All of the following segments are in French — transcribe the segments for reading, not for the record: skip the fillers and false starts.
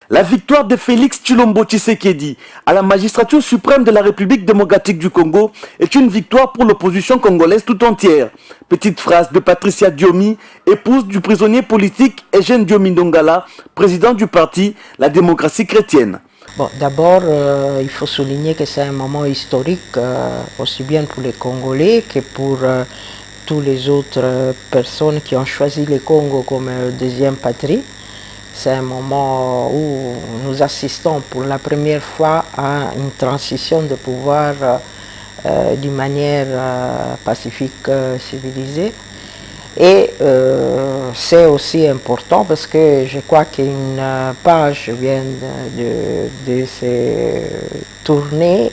La victoire de Félix Tshilombo Tshisekedi à la magistrature suprême de la République démocratique du Congo est une victoire pour l'opposition congolaise tout entière. Petite phrase de Patricia Diomi, épouse du prisonnier politique Eugène Diomi Ndongala, président du parti La démocratie chrétienne. Bon, d'abord, il faut souligner que c'est un moment historique, aussi bien pour les Congolais que pour toutes les autres personnes qui ont choisi le Congo comme deuxième patrie. C'est un moment où nous assistons pour la première fois à une transition de pouvoir d'une manière pacifique, civilisée. Et c'est aussi important parce que je crois qu'une page vient de se tourner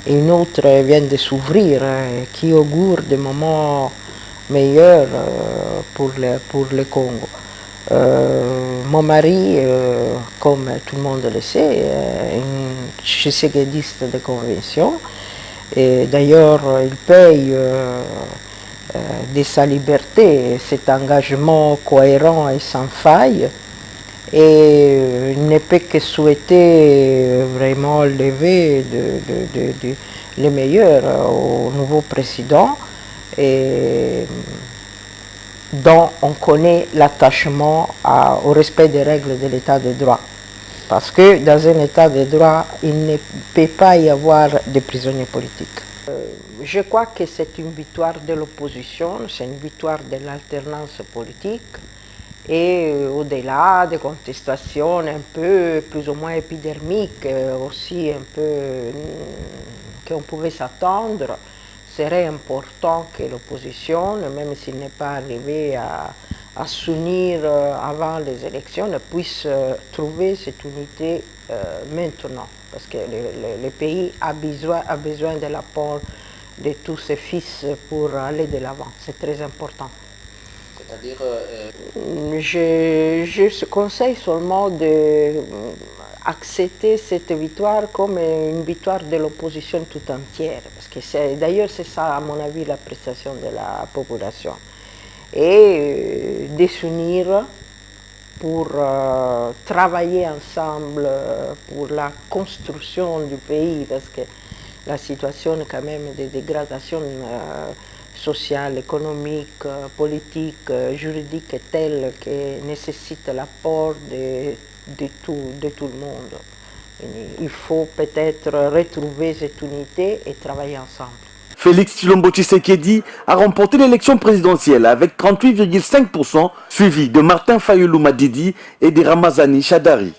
et une autre vient de s'ouvrir qui augure des moments meilleurs pour le Congo. Mon mari, comme tout le monde le sait, est un tshisekidiste de convention. Et d'ailleurs, il paye de sa liberté cet engagement cohérent et sans faille. Et il ne peut que souhaiter vraiment lever le meilleur au nouveau président. Et dont on connaît l'attachement au respect des règles de l'état de droit. Parce que dans un état de droit, il ne peut pas y avoir de prisonniers politiques. Je crois que c'est une victoire de l'opposition, c'est une victoire de l'alternance politique et au-delà des contestations un peu plus ou moins épidermiques, aussi un peu qu'on pouvait s'attendre, serait important que l'opposition, même s'il n'est pas arrivé à s'unir avant les élections, puisse trouver cette unité maintenant. Parce que le pays a besoin de l'apport de tous ses fils pour aller de l'avant. C'est très important. C'est-à-dire Je conseille seulement d'accepter cette victoire comme une victoire de l'opposition tout entière. Parce que d'ailleurs c'est ça, à mon avis, la prestation de la population. Et de s'unir pour travailler ensemble pour la construction du pays, parce que la situation quand même de dégradation sociale, économique, politique, juridique est telle que nécessite l'apport de tout le monde. Il faut peut-être retrouver cette unité et travailler ensemble. Félix Tshilombo Tshisekedi a remporté l'élection présidentielle avec 38,5%, suivi de Martin Fayulu Madidi et de Ramazani Shadari.